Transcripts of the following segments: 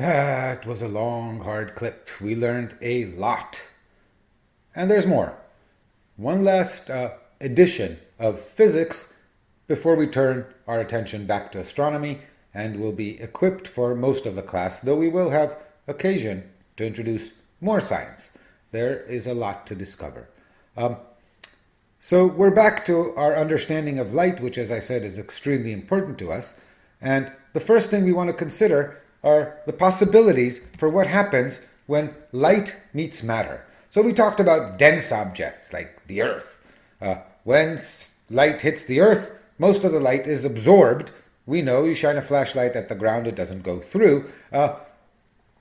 That was a long, hard clip. We learned a lot. And there's more. One last edition of physics before we turn our attention back to astronomy, and we'll be equipped for most of the class, though we will have occasion to introduce more science. There is a lot to discover. So we're back to our understanding of light, which, as I said, is extremely important to us. And the first thing we want to consider are the possibilities for what happens when light meets matter. So we talked about dense objects like the Earth. When light hits the Earth, most of the light is absorbed. We know you shine a flashlight at the ground, it doesn't go through.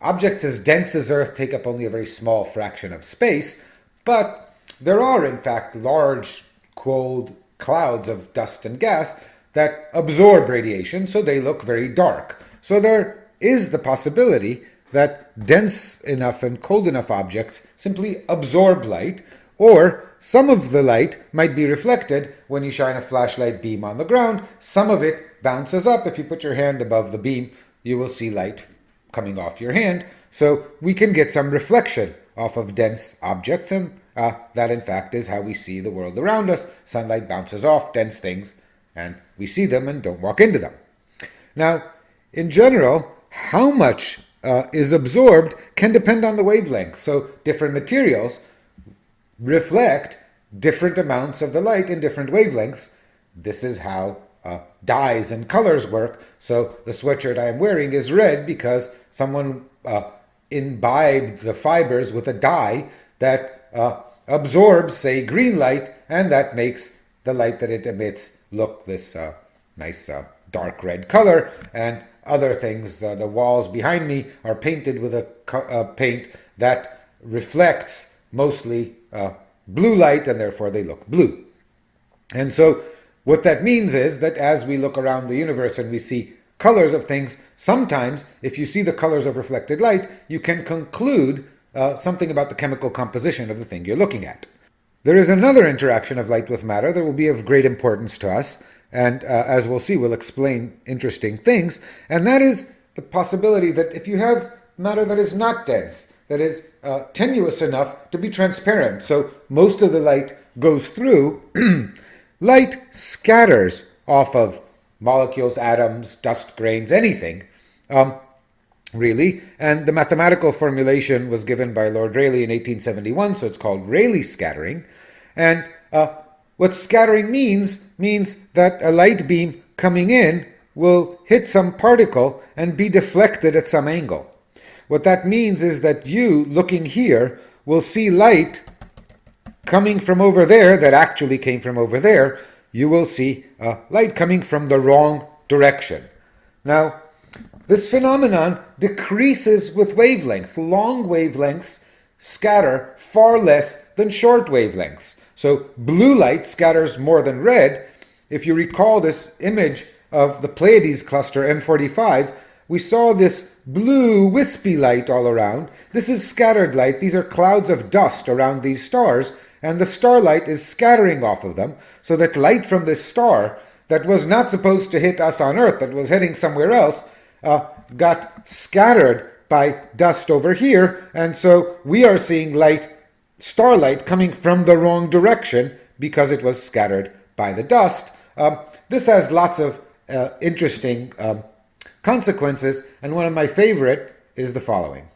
Objects as dense as Earth take up only a very small fraction of space, but there are, in fact, large, cold clouds of dust and gas that absorb radiation, so they look very dark. So there is the possibility that dense enough and cold enough objects simply absorb light, or some of the light might be reflected when you shine a flashlight beam on the ground. Some of it bounces up. If you put your hand above the beam, you will see light coming off your hand. So we can get some reflection off of dense objects, and that in fact is how we see the world around us. Sunlight bounces off dense things, and we see them and don't walk into them. Now, in general, how much is absorbed can depend on the wavelength. So different materials reflect different amounts of the light in different wavelengths. This is how dyes and colors work. So the sweatshirt I am wearing is red because someone imbibed the fibers with a dye that absorbs, say, green light, and that makes the light that it emits look this nice dark red color. And other things, the walls behind me are painted with a paint that reflects mostly blue light, and therefore they look blue. And so what that means is that as we look around the universe and we see colors of things, sometimes if you see the colors of reflected light, you can conclude something about the chemical composition of the thing you're looking at. There is another interaction of light with matter that will be of great importance to us, and as we'll see, will explain interesting things, and that is the possibility that if you have matter that is not dense, that is tenuous enough to be transparent, so most of the light goes through, light scatters off of molecules, atoms, dust grains, anything, really. And the mathematical formulation was given by Lord Rayleigh in 1871, so it's called Rayleigh scattering. And what scattering means that a light beam coming in will hit some particle and be deflected at some angle. What that means is that you, looking here, will see light coming from over there that actually came from over there. You will see light coming from the wrong direction. Now, this phenomenon decreases with wavelength. Long wavelengths scatter far less than short wavelengths. So blue light scatters more than red. If you recall this image of the Pleiades cluster M45, we saw this blue wispy light all around. This is scattered light. These are clouds of dust around these stars, and the starlight is scattering off of them, so that light from this star that was not supposed to hit us on Earth, that was heading somewhere else, got scattered by dust over here, and so we are seeing starlight coming from the wrong direction because it was scattered by the dust. This has lots of interesting consequences, and one of my favorite is the following.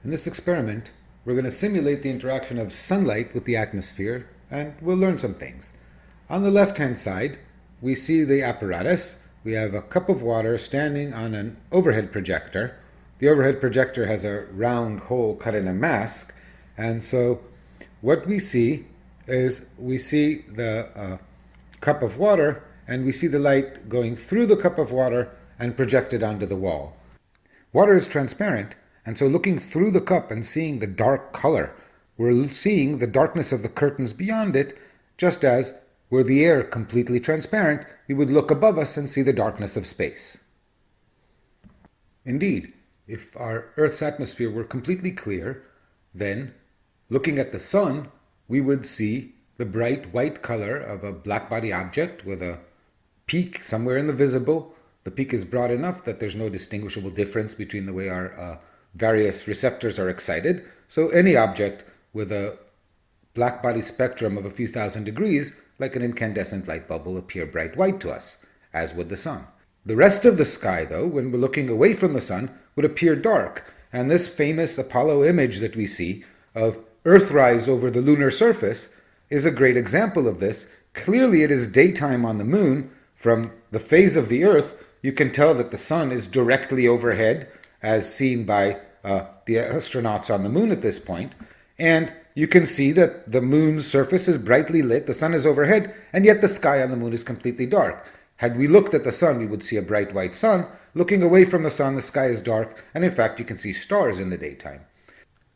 In this experiment, we're going to simulate the interaction of sunlight with the atmosphere, and we'll learn some things. On the left-hand side, we see the apparatus. We have a cup of water standing on an overhead projector. The overhead projector has a round hole cut in a mask, and so what we see is we see the cup of water, and we see the light going through the cup of water and projected onto the wall. Water is transparent, and so looking through the cup and seeing the dark color, we're seeing the darkness of the curtains beyond it, just as were the air completely transparent, we would look above us and see the darkness of space. Indeed, if our Earth's atmosphere were completely clear, then, looking at the sun, we would see the bright white color of a black body object with a peak somewhere in the visible, The peak is broad enough that there's no distinguishable difference between the way our various receptors are excited. So any object with a black body spectrum of a few thousand degrees, like an incandescent light bulb, will appear bright white to us, as would the sun. The rest of the sky, though, when we're looking away from the sun, would appear dark. And this famous Apollo image that we see of Earthrise over the lunar surface is a great example of this. Clearly it is daytime on the moon. From the phase of the Earth, you can tell that the sun is directly overhead, as seen by the astronauts on the moon at this point. And you can see that the moon's surface is brightly lit, the sun is overhead, and yet the sky on the moon is completely dark. Had we looked at the sun, we would see a bright white sun. Looking away from the sun, the sky is dark, and in fact you can see stars in the daytime.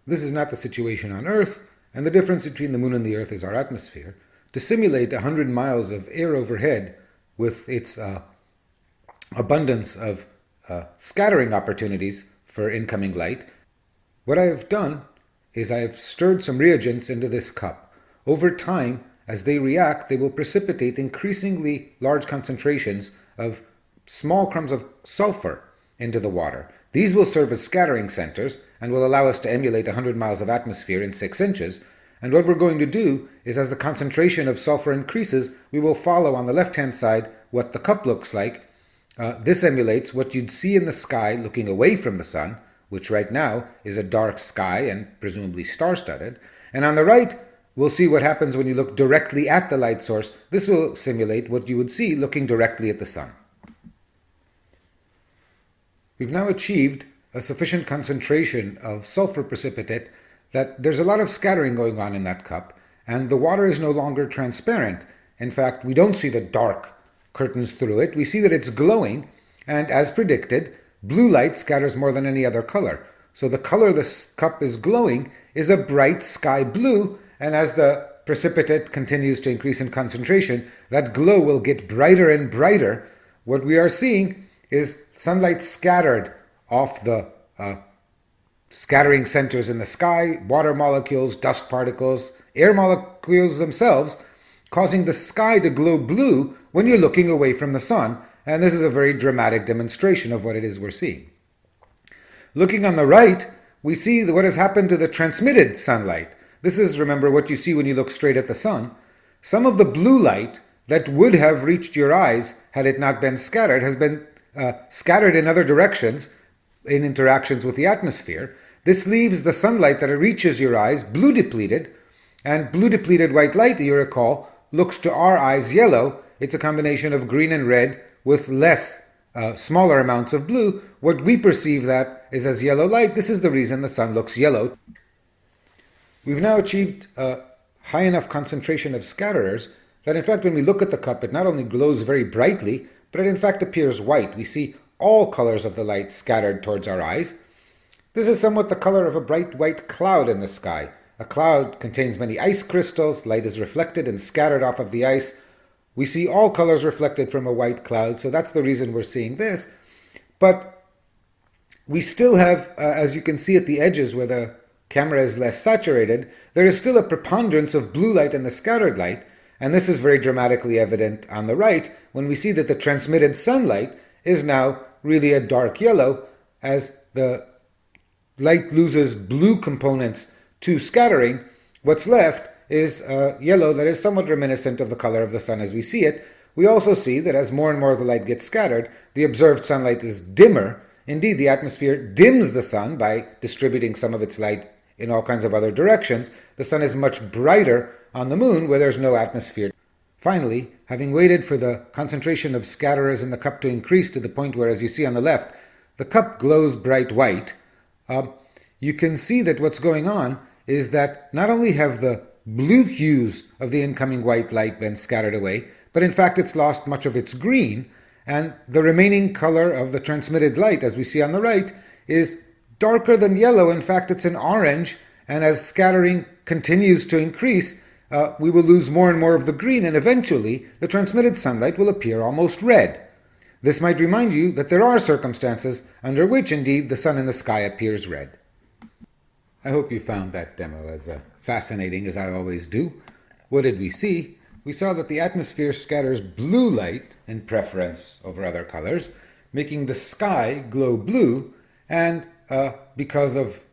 This is not the situation on Earth, and the difference between the moon and the Earth is our atmosphere. To simulate 100 miles of air overhead with its abundance of scattering opportunities for incoming light, what I have done is I have stirred some reagents into this cup. Over time, as they react, they will precipitate increasingly large concentrations of small crumbs of sulfur into the water. These will serve as scattering centers and will allow us to emulate 100 miles of atmosphere in 6 inches. And what we're going to do is, as the concentration of sulfur increases, we will follow on the left-hand side what the cup looks like. This emulates what you'd see in the sky looking away from the sun, which right now is a dark sky and presumably star-studded. And on the right, we'll see what happens when you look directly at the light source. This will simulate what you would see looking directly at the sun. We've now achieved a sufficient concentration of sulfur precipitate that there's a lot of scattering going on in that cup, and the water is no longer transparent. In fact, we don't see the dark curtains through it. We see that it's glowing, and as predicted, blue light scatters more than any other color. So the color this cup is glowing is a bright sky blue, and as the precipitate continues to increase in concentration, that glow will get brighter and brighter. What we are seeing is sunlight scattered off the scattering centers in the sky, water molecules, dust particles, air molecules themselves, causing the sky to glow blue when you're looking away from the sun. And this is a very dramatic demonstration of what it is we're seeing. Looking on the right, we see what has happened to the transmitted sunlight. This is, remember, what you see when you look straight at the sun. Some of the blue light that would have reached your eyes had it not been scattered has been scattered in other directions in interactions with the atmosphere. This leaves the sunlight that reaches your eyes blue depleted, and blue depleted white light, you recall, looks to our eyes yellow. It's a combination of green and red with smaller amounts of blue. What we perceive that is as yellow light. This is the reason the sun looks yellow. We've now achieved a high enough concentration of scatterers that in fact when we look at the cup, it not only glows very brightly, but it in fact appears white. We see all colors of the light scattered towards our eyes. This is somewhat the color of a bright white cloud in the sky. A cloud contains many ice crystals. Light is reflected and scattered off of the ice. We see all colors reflected from a white cloud, so that's the reason we're seeing this. But we still have, as you can see at the edges where the camera is less saturated, there is still a preponderance of blue light in the scattered light, and this is very dramatically evident on the right when we see that the transmitted sunlight is now really a dark yellow. As the light loses blue components to scattering, what's left is yellow that is somewhat reminiscent of the color of the sun as we see it. We also see that as more and more of the light gets scattered, the observed sunlight is dimmer. Indeed, the atmosphere dims the sun by distributing some of its light in all kinds of other directions. The sun is much brighter on the moon where there's no atmosphere. Finally, having waited for the concentration of scatterers in the cup to increase to the point where, as you see on the left, the cup glows bright white, you can see that what's going on is that not only have the blue hues of the incoming white light been scattered away, but in fact it's lost much of its green, and the remaining color of the transmitted light, as we see on the right, is darker than yellow. In fact, it's an orange, and as scattering continues to increase, we will lose more and more of the green, and eventually the transmitted sunlight will appear almost red. This might remind you that there are circumstances under which, indeed, the sun in the sky appears red. I hope you found that demo as fascinating as I always do. What did we see? We saw that the atmosphere scatters blue light in preference over other colors, making the sky glow blue, and because of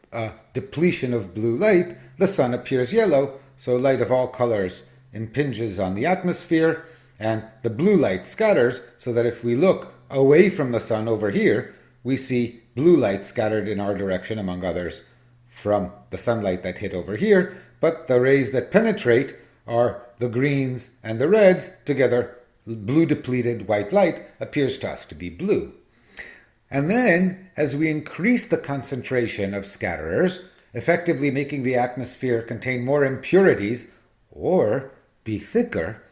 depletion of blue light, the sun appears yellow, so light of all colors impinges on the atmosphere, and the blue light scatters, so that if we look away from the sun over here, we see blue light scattered in our direction, among others, from the sunlight that hit over here, but the rays that penetrate are the greens and the reds. Together, blue depleted white light appears to us to be blue. And then, as we increase the concentration of scatterers, effectively making the atmosphere contain more impurities or be thicker,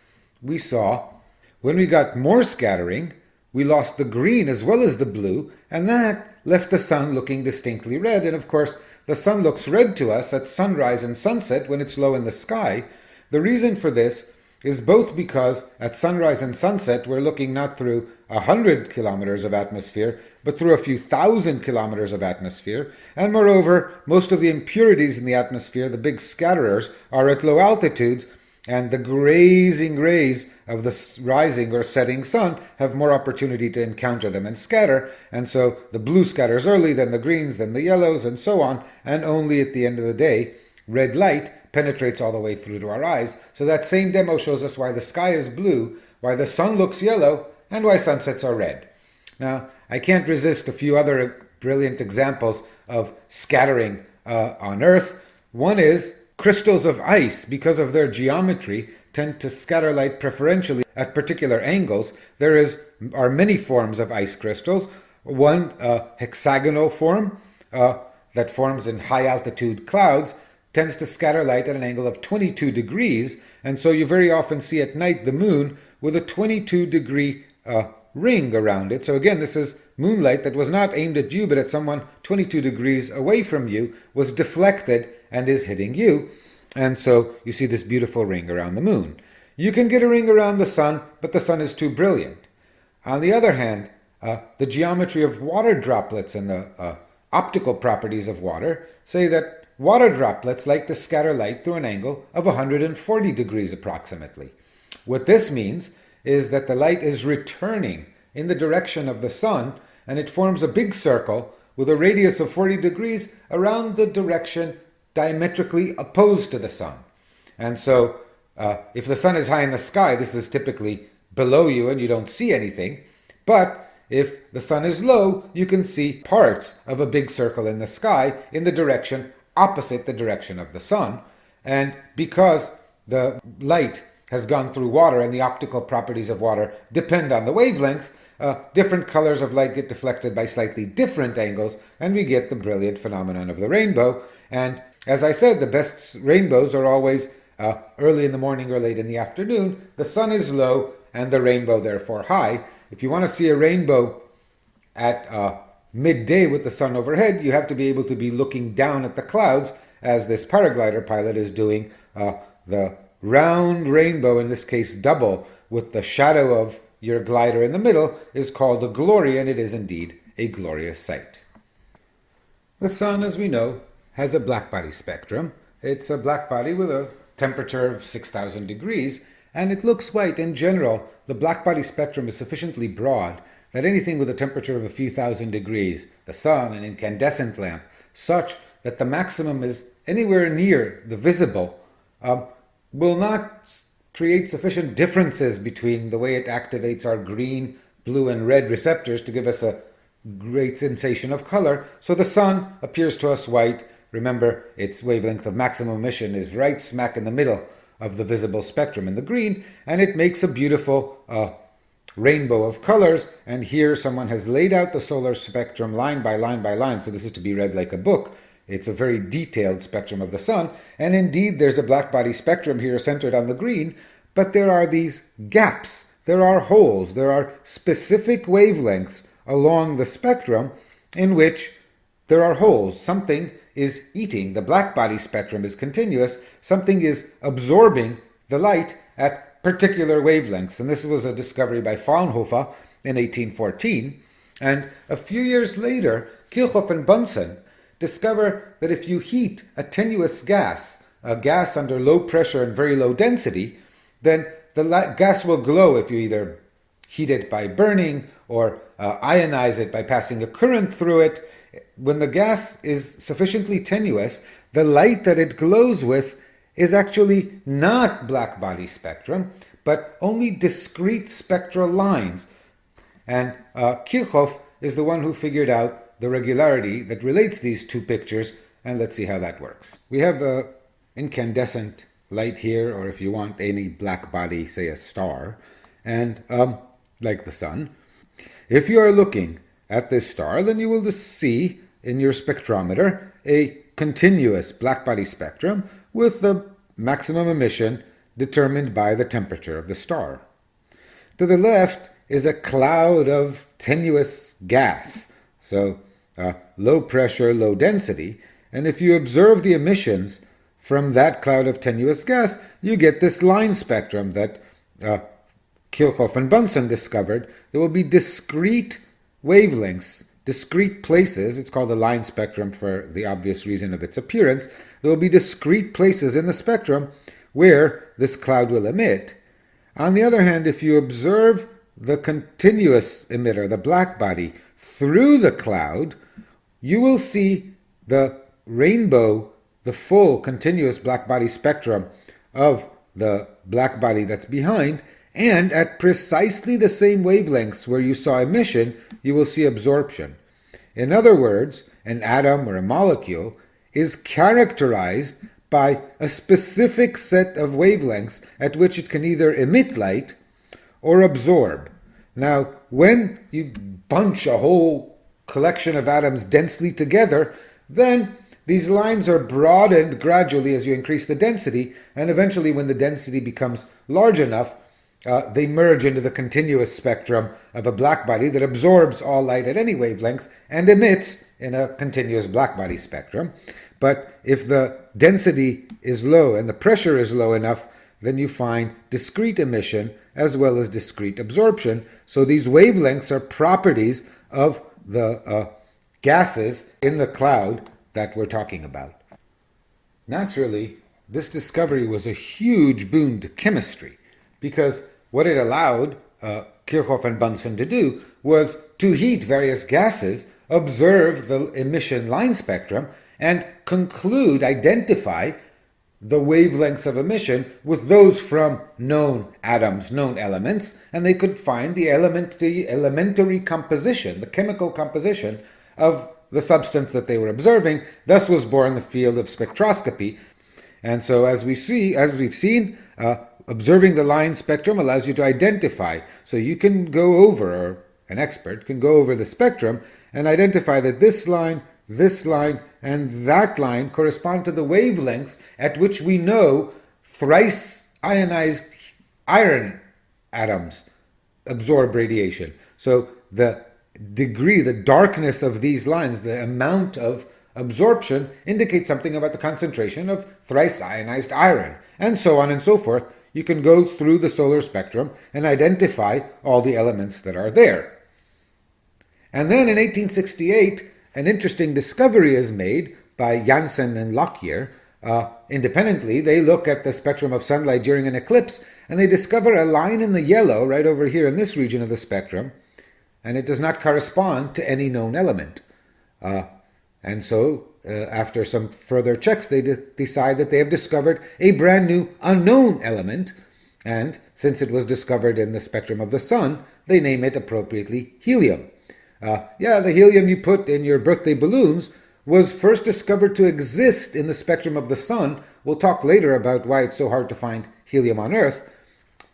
we saw when we got more scattering, we lost the green as well as the blue, and that left the sun looking distinctly red. And of course, the sun looks red to us at sunrise and sunset when it's low in the sky. The reason for this is both because at sunrise and sunset we're looking not through 100 kilometers of atmosphere, but through a few thousand kilometers of atmosphere. And moreover, most of the impurities in the atmosphere, the big scatterers, are at low altitudes, and the grazing rays of the rising or setting sun have more opportunity to encounter them and scatter. And so the blue scatters early, then the greens, then the yellows, and so on. And only at the end of the day, red light penetrates all the way through to our eyes. So that same demo shows us why the sky is blue, why the sun looks yellow, and why sunsets are red. Now, I can't resist a few other brilliant examples of scattering on Earth. One is crystals of ice, because of their geometry, tend to scatter light preferentially at particular angles. There are many forms of ice crystals. One hexagonal form that forms in high altitude clouds tends to scatter light at an angle of 22 degrees, and so you very often see at night the moon with a 22 degree ring around it. So again, this is moonlight that was not aimed at you, but at someone 22 degrees away from you, was deflected and is hitting you. And so you see this beautiful ring around the moon. You can get a ring around the sun, but the sun is too brilliant. On the other hand, the geometry of water droplets and the optical properties of water say that water droplets like to scatter light through an angle of 140 degrees approximately. What this means is that the light is returning in the direction of the sun, and it forms a big circle with a radius of 40 degrees around the direction diametrically opposed to the sun. And so if the sun is high in the sky, this is typically below you and you don't see anything. But if the sun is low, you can see parts of a big circle in the sky in the direction opposite the direction of the sun. And because the light has gone through water and the optical properties of water depend on the wavelength, different colors of light get deflected by slightly different angles, and we get the brilliant phenomenon of the rainbow. And as I said, the best rainbows are always early in the morning or late in the afternoon. The sun is low and the rainbow therefore high. If you want to see a rainbow at midday with the sun overhead, you have to be able to be looking down at the clouds, as this paraglider pilot is doing. The round rainbow, in this case double, with the shadow of your glider in the middle, is called a glory, and it is indeed a glorious sight. The sun, as we know, has a blackbody spectrum. It's a blackbody with a temperature of 6,000 degrees, and it looks white. In general, the blackbody spectrum is sufficiently broad that anything with a temperature of a few thousand degrees, the sun, an incandescent lamp, such that the maximum is anywhere near the visible, will not create sufficient differences between the way it activates our green, blue, and red receptors to give us a great sensation of color. So the sun appears to us white. Remember, its wavelength of maximum emission is right smack in the middle of the visible spectrum in the green, and it makes a beautiful rainbow of colors. And here someone has laid out the solar spectrum line by line by line, so this is to be read like a book. It's a very detailed spectrum of the sun, and indeed there's a blackbody spectrum here centered on the green, but there are these gaps, there are holes, there are specific wavelengths along the spectrum in which there are holes. Something is eating. The blackbody spectrum is continuous. Something is absorbing the light at particular wavelengths. And this was a discovery by Fraunhofer in 1814. And a few years later, Kirchhoff and Bunsen discover that if you heat a tenuous gas, a gas under low pressure and very low density, then the gas will glow if you either heat it by burning or ionize it by passing a current through it. When the gas is sufficiently tenuous, the light that it glows with is actually not black body spectrum, but only discrete spectral lines. And Kirchhoff is the one who figured out the regularity that relates these two pictures, and let's see how that works. We have incandescent light here, or if you want any black body, say a star, and like the sun. If you are looking at this star, then you will just see in your spectrometer a continuous black body spectrum with the maximum emission determined by the temperature of the star. To the left is a cloud of tenuous gas, so low pressure, low density, and if you observe the emissions from that cloud of tenuous gas, you get this line spectrum that Kirchhoff and Bunsen discovered. There will be discrete wavelengths, discrete places. It's called a line spectrum for the obvious reason of its appearance. There will be discrete places in the spectrum where this cloud will emit. On the other hand, if you observe the continuous emitter, the black body, through the cloud, you will see the rainbow, the full continuous black body spectrum of the black body that's behind, and at precisely the same wavelengths where you saw emission, you will see absorption. In other words, an atom or a molecule is characterized by a specific set of wavelengths at which it can either emit light or absorb. Now, when you bunch a whole collection of atoms densely together, then these lines are broadened gradually as you increase the density, and eventually when the density becomes large enough, they merge into the continuous spectrum of a black body that absorbs all light at any wavelength and emits in a continuous black body spectrum. But if the density is low and the pressure is low enough, then you find discrete emission as well as discrete absorption. So these wavelengths are properties of the gases in the cloud that we're talking about. Naturally, this discovery was a huge boon to chemistry, because what it allowed Kirchhoff and Bunsen to do was to heat various gases, observe the emission line spectrum, and conclude, identify the wavelengths of emission with those from known atoms, known elements, and they could find the elementary composition, the chemical composition of the substance that they were observing. Thus was born the field of spectroscopy. And so as we've seen, observing the line spectrum allows you to identify. So you can go over, or an expert can go over the spectrum and identify that this line, and that line correspond to the wavelengths at which we know thrice ionized iron atoms absorb radiation. So the degree, the darkness of these lines, the amount of absorption indicates something about the concentration of thrice ionized iron, and so on and so forth. You can go through the solar spectrum and identify all the elements that are there. And then in 1868, an interesting discovery is made by Janssen and Lockyer. Independently, they look at the spectrum of sunlight during an eclipse, and they discover a line in the yellow right over here in this region of the spectrum, and it does not correspond to any known element. And so, after some further checks, they decide that they have discovered a brand new unknown element, and since it was discovered in the spectrum of the sun, they name it appropriately helium. The helium you put in your birthday balloons was first discovered to exist in the spectrum of the sun. We'll talk later about why it's so hard to find helium on Earth.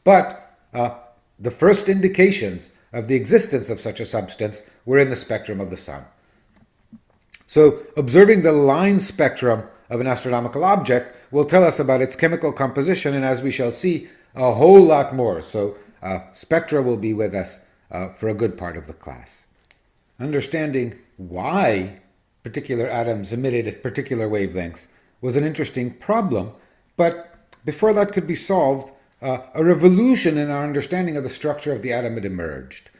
But the first indications of the existence of such a substance were in the spectrum of the sun. So observing the line spectrum of an astronomical object will tell us about its chemical composition, and as we shall see, a whole lot more. So spectra will be with us for a good part of the class. Understanding why particular atoms emitted at particular wavelengths was an interesting problem, but before that could be solved, a revolution in our understanding of the structure of the atom had emerged.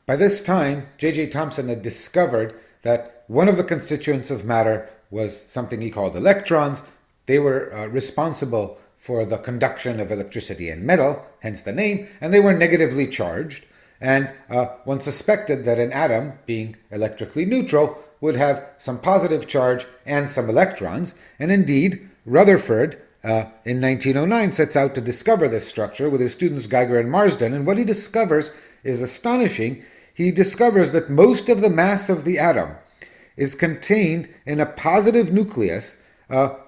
By this time, J.J. Thomson had discovered that one of the constituents of matter was something he called electrons. They were responsible for the conduction of electricity in metal, hence the name, and they were negatively charged. And one suspected that an atom, being electrically neutral, would have some positive charge and some electrons. And indeed, Rutherford, in 1909, sets out to discover this structure with his students Geiger and Marsden. And what he discovers is astonishing. He discovers that most of the mass of the atom is contained in a positive nucleus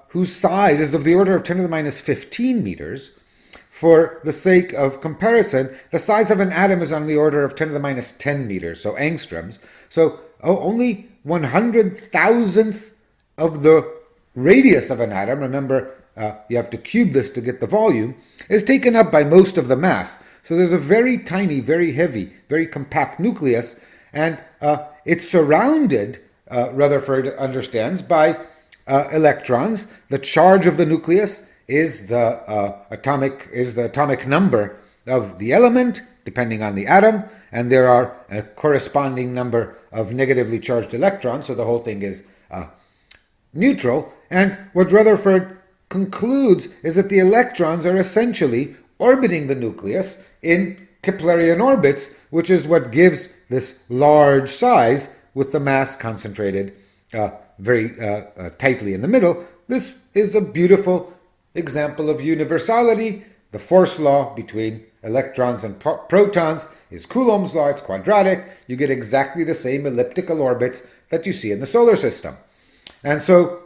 whose size is of the order of 10 to the minus 15 meters. For the sake of comparison, the size of an atom is on the order of 10 to the minus 10 meters, so angstroms. So only 100,000th of the radius of an atom, remember you have to cube this to get the volume, is taken up by most of the mass. So there's a very tiny, very heavy, very compact nucleus, and it's surrounded, Rutherford understands, by electrons. The charge of the nucleus is the atomic number of the element, depending on the atom, and there are a corresponding number of negatively charged electrons, so the whole thing is neutral. And what Rutherford concludes is that the electrons are essentially orbiting the nucleus in Keplerian orbits, which is what gives this large size with the mass concentrated very tightly in the middle. This is a beautiful example of universality. The force law between electrons and protons is Coulomb's law. It's quadratic. You get exactly the same elliptical orbits that you see in the solar system. And so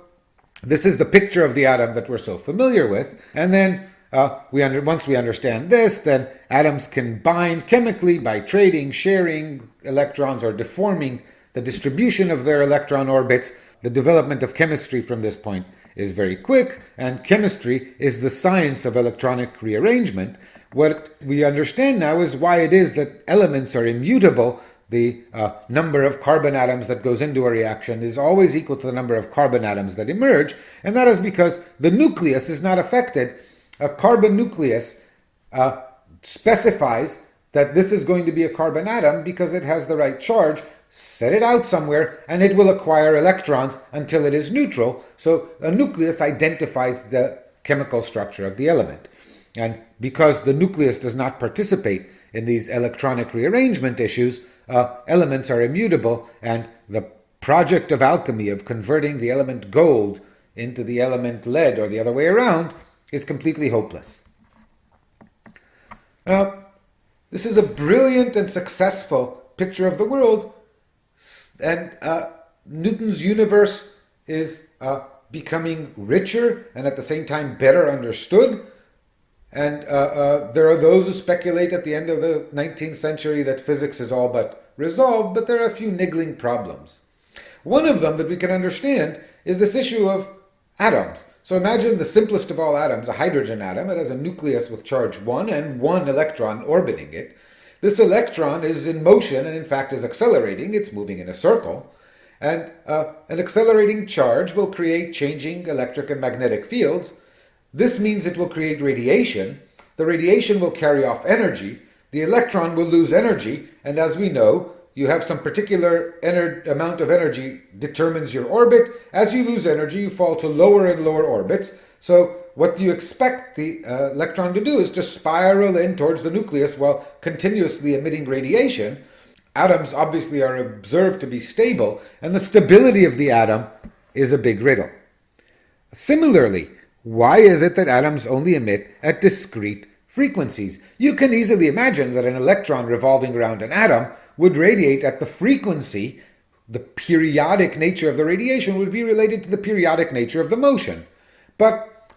this is the picture of the atom that we're so familiar with. And then once we understand this, then atoms can bind chemically by trading, sharing electrons, or deforming the distribution of their electron orbits. The development of chemistry from this point is very quick, and chemistry is the science of electronic rearrangement. What we understand now is why it is that elements are immutable. The number of carbon atoms that goes into a reaction is always equal to the number of carbon atoms that emerge, and that is because the nucleus is not affected. A carbon nucleus specifies that this is going to be a carbon atom because it has the right charge. Set it out somewhere and it will acquire electrons until it is neutral. So a nucleus identifies the chemical structure of the element. And because the nucleus does not participate in these electronic rearrangement issues, elements are immutable, and the project of alchemy of converting the element gold into the element lead, or the other way around, is completely hopeless. Now, this is a brilliant and successful picture of the world, and Newton's universe is becoming richer and at the same time better understood. And there are those who speculate at the end of the 19th century that physics is all but resolved, but there are a few niggling problems. One of them that we can understand is this issue of atoms. So imagine the simplest of all atoms, a hydrogen atom. It has a nucleus with charge 1 and 1 electron orbiting it. This electron is in motion and in fact is accelerating. It's moving in a circle. And an accelerating charge will create changing electric and magnetic fields. This means it will create radiation. The radiation will carry off energy. The electron will lose energy. And as we know, you have some particular amount of energy determines your orbit. As you lose energy, you fall to lower and lower orbits. So what you expect the electron to do is to spiral in towards the nucleus while continuously emitting radiation. Atoms obviously are observed to be stable, and the stability of the atom is a big riddle. Similarly, why is it that atoms only emit at discrete frequencies? You can easily imagine that an electron revolving around an atom would radiate at the frequency. The periodic nature of the radiation would be related to the periodic nature of the motion. But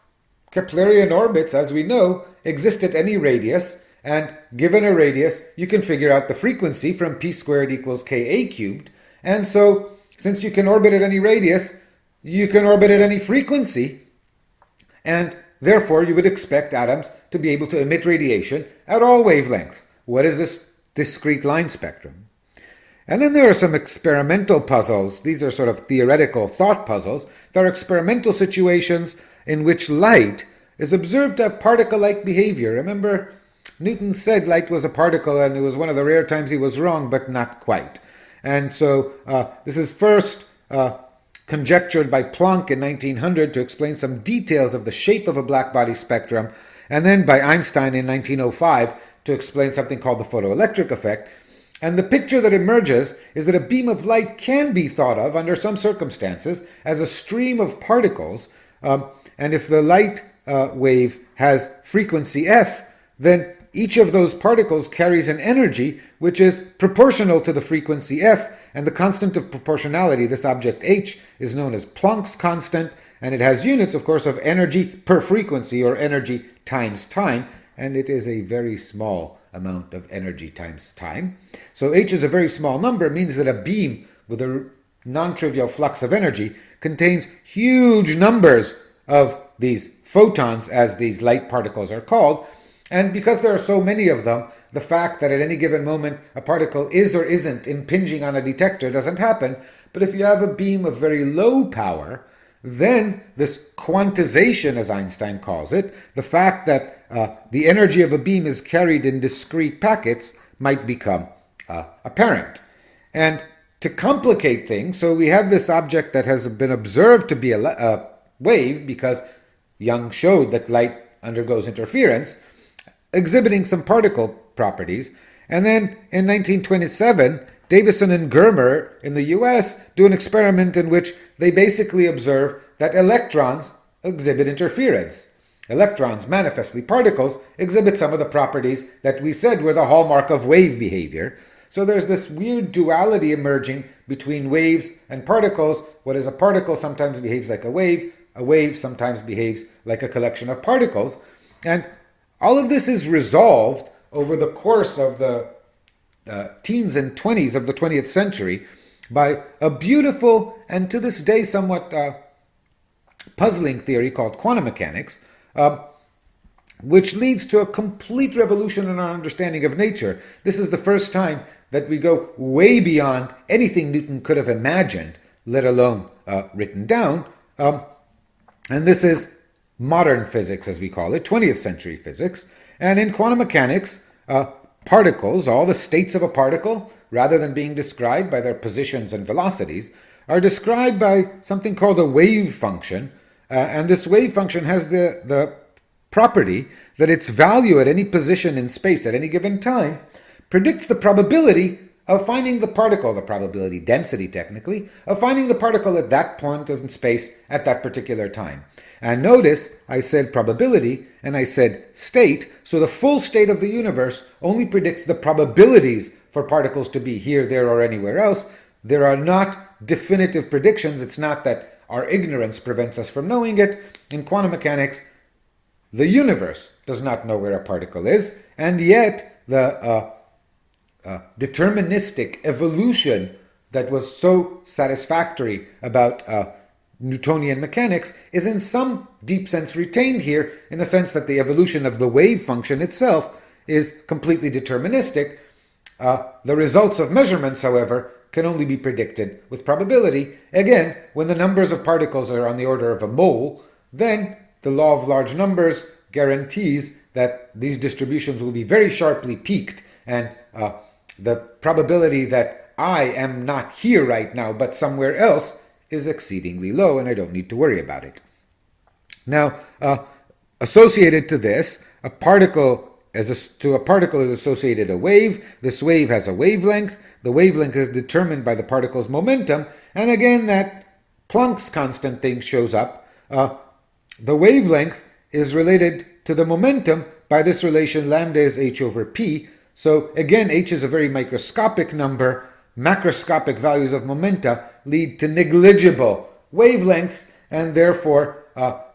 Keplerian orbits, as we know, exist at any radius, and given a radius, you can figure out the frequency from p squared equals ka cubed. And so, since you can orbit at any radius, you can orbit at any frequency, and therefore you would expect atoms to be able to emit radiation at all wavelengths. What is this discrete line spectrum? And then there are some experimental puzzles. These are sort of theoretical thought puzzles. There are experimental situations in which light is observed to have particle-like behavior. Remember, Newton said light was a particle, and it was one of the rare times he was wrong, but not quite. And so this is first conjectured by Planck in 1900 to explain some details of the shape of a black body spectrum, and then by Einstein in 1905 to explain something called the photoelectric effect. And the picture that emerges is that a beam of light can be thought of, under some circumstances, as a stream of particles. And if the light wave has frequency f, then each of those particles carries an energy which is proportional to the frequency f, and the constant of proportionality, this object h, is known as Planck's constant, and it has units, of course, of energy per frequency, or energy times time, and it is a very small amount of energy times time. So h is a very small number. It means that a beam with a non-trivial flux of energy contains huge numbers of these photons, as these light particles are called. And because there are so many of them, the fact that at any given moment a particle is or isn't impinging on a detector doesn't happen. But if you have a beam of very low power, then this quantization, as Einstein calls it, the fact that the energy of a beam is carried in discrete packets, might become apparent. And to complicate things, so we have this object that has been observed to be a wave, because Young showed that light undergoes interference, exhibiting some particle properties. And then in 1927, Davison and Germer in the US do an experiment in which they basically observe that electrons exhibit interference. Electrons, manifestly particles, exhibit some of the properties that we said were the hallmark of wave behavior. So there's this weird duality emerging between waves and particles. What is a particle sometimes behaves like a wave sometimes behaves like a collection of particles. And all of this is resolved over the course of the teens and 20s of the 20th century by a beautiful and to this day somewhat puzzling theory called quantum mechanics, which leads to a complete revolution in our understanding of nature. This is the first time that we go way beyond anything Newton could have imagined, let alone written down. And this is modern physics, as we call it, 20th century physics. And in quantum mechanics, particles, all the states of a particle, rather than being described by their positions and velocities, are described by something called a wave function. And this wave function has the property that its value at any position in space at any given time predicts the probability of finding the particle, the probability density technically, of finding the particle at that point in space at that particular time. And notice I said probability and I said state, so the full state of the universe only predicts the probabilities for particles to be here, there, or anywhere else. There are not definitive predictions. It's not that our ignorance prevents us from knowing it. In quantum mechanics, the universe does not know where a particle is, and yet the deterministic evolution that was so satisfactory about Newtonian mechanics is in some deep sense retained here, in the sense that the evolution of the wave function itself is completely deterministic. The results of measurements, however, can only be predicted with probability. Again, when the numbers of particles are on the order of a mole, then the law of large numbers guarantees that these distributions will be very sharply peaked, and the probability that I am not here right now but somewhere else is exceedingly low, and I don't need to worry about it. Now, associated to this, a particle is associated a wave. This wave has a wavelength. The wavelength is determined by the particle's momentum, and again that Planck's constant thing shows up. The wavelength is related to the momentum by this relation lambda is h over p. So again, h is a very microscopic number. Macroscopic values of momenta lead to negligible wavelengths, and therefore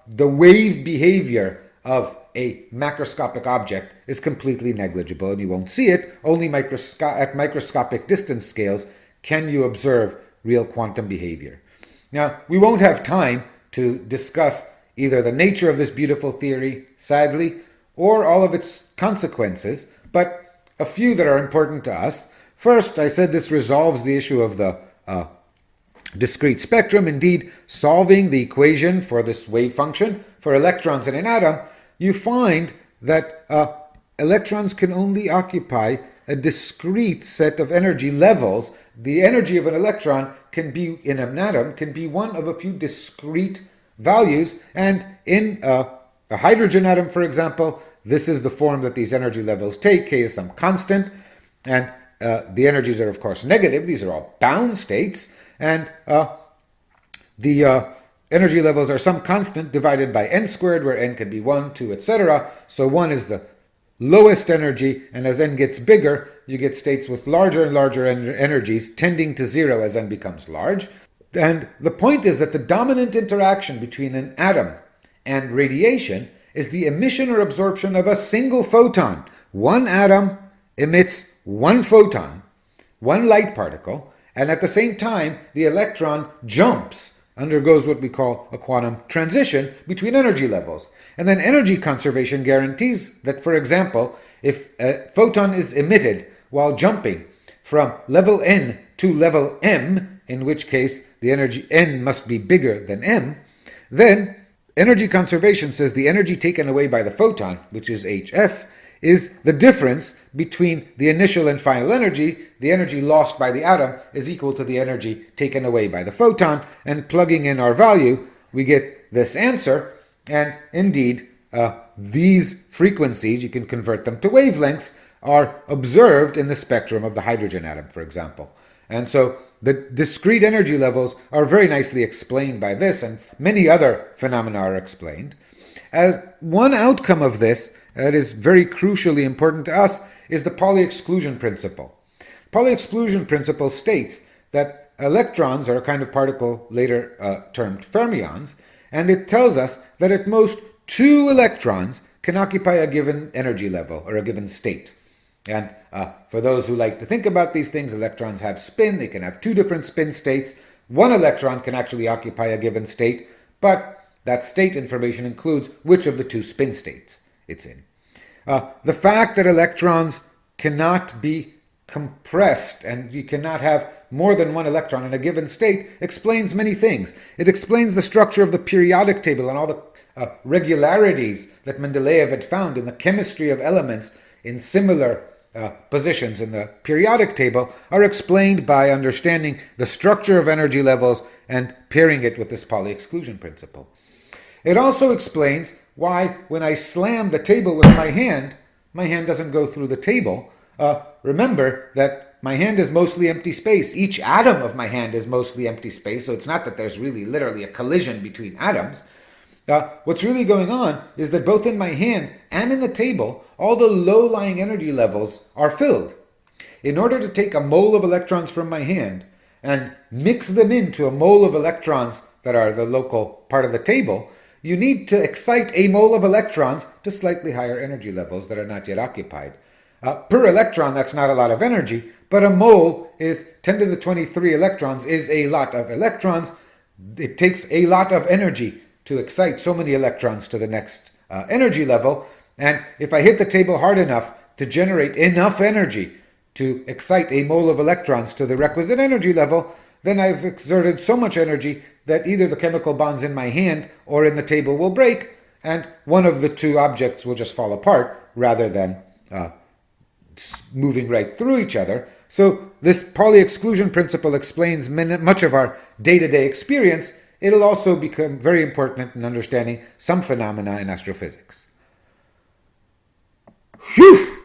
the wave behavior of a macroscopic object is completely negligible, and you won't see it. Only at microscopic distance scales can you observe real quantum behavior. Now, we won't have time to discuss either the nature of this beautiful theory, sadly, or all of its consequences, but a few that are important to us. First, I said this resolves the issue of the discrete spectrum. Indeed, solving the equation for this wave function for electrons in an atom, you find that electrons can only occupy a discrete set of energy levels. The energy of an electron can be, in an atom, can be one of a few discrete values, and in a hydrogen atom, for example, this is the form that these energy levels take. K is some constant, and the energies are, of course, negative. These are all bound states, and the energy levels are some constant divided by n squared, where n can be 1, 2, etc. So 1 is the lowest energy, and as n gets bigger, you get states with larger and larger energies tending to 0 as n becomes large. And the point is that the dominant interaction between an atom and radiation is the emission or absorption of a single photon. One atom emits one photon, one light particle, and at the same time, the electron undergoes what we call a quantum transition between energy levels. And then energy conservation guarantees that, for example, if a photon is emitted while jumping from level n to level m, in which case the energy n must be bigger than m, then energy conservation says the energy taken away by the photon, which is hf, is the difference between the initial and final energy. The energy lost by the atom is equal to the energy taken away by the photon, and plugging in our value, we get this answer. And indeed, these frequencies, you can convert them to wavelengths, are observed in the spectrum of the hydrogen atom, for example. And so the discrete energy levels are very nicely explained by this, and many other phenomena are explained. As one outcome of this that is very crucially important to us is the Pauli exclusion principle. The Pauli exclusion principle states that electrons are a kind of particle later termed fermions, and it tells us that at most 2 electrons can occupy a given energy level or a given state. And for those who like to think about these things, electrons have spin. They can have 2 different spin states. One electron can actually occupy a given state, but that state information includes which of the 2 spin states it's in. The fact that electrons cannot be compressed and you cannot have more than 1 electron in a given state explains many things. It explains the structure of the periodic table and all the regularities that Mendeleev had found in the chemistry of elements in similar positions in the periodic table are explained by understanding the structure of energy levels and pairing it with this Pauli exclusion principle. It also explains why when I slam the table with my hand doesn't go through the table. Remember that my hand is mostly empty space. Each atom of my hand is mostly empty space, so it's not that there's really literally a collision between atoms. What's really going on is that both in my hand and in the table, all the low-lying energy levels are filled. In order to take a mole of electrons from my hand and mix them into a mole of electrons that are the local part of the table, you need to excite a mole of electrons to slightly higher energy levels that are not yet occupied. Per electron, that's not a lot of energy, but a mole is 10 to the 23 electrons is a lot of electrons. It takes a lot of energy to excite so many electrons to the next energy level. And if I hit the table hard enough to generate enough energy to excite a mole of electrons to the requisite energy level, then I've exerted so much energy that either the chemical bonds in my hand or in the table will break, and one of the 2 objects will just fall apart rather than moving right through each other. So this Pauli exclusion principle explains much of our day-to-day experience. It'll also become very important in understanding some phenomena in astrophysics. Phew!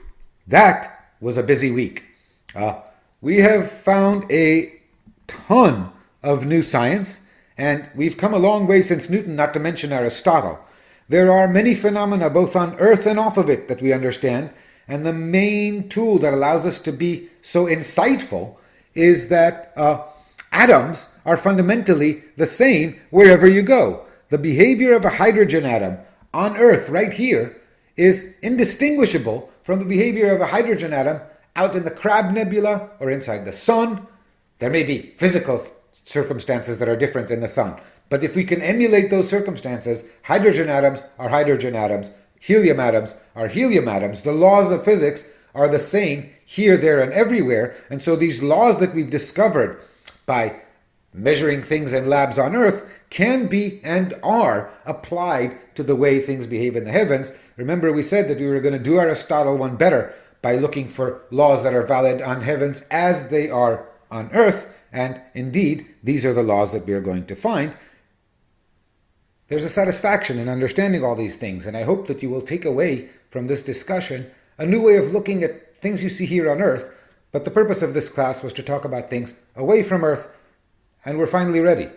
That was a busy week. We have found a ton of new science, and we've come a long way since Newton, not to mention Aristotle. There are many phenomena both on Earth and off of it that we understand, and the main tool that allows us to be so insightful is that atoms are fundamentally the same wherever you go. The behavior of a hydrogen atom on Earth, right here, is indistinguishable from the behavior of a hydrogen atom out in the Crab Nebula or inside the Sun. There may be physical circumstances that are different in the Sun, but if we can emulate those circumstances, hydrogen atoms are hydrogen atoms, helium atoms are helium atoms. The laws of physics are the same here, there, and everywhere, and so these laws that we've discovered by measuring things in labs on Earth can be and are applied to the way things behave in the heavens. Remember, we said that we were going to do Aristotle one better by looking for laws that are valid on heavens as they are on earth, and indeed, these are the laws that we are going to find. There's a satisfaction in understanding all these things, and I hope that you will take away from this discussion a new way of looking at things you see here on earth. But the purpose of this class was to talk about things away from earth, and we're finally ready.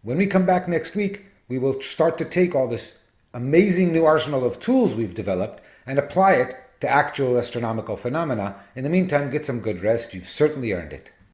When we come back next week, we will start to take all this amazing new arsenal of tools we've developed and apply it to actual astronomical phenomena. In the meantime, get some good rest. You've certainly earned it.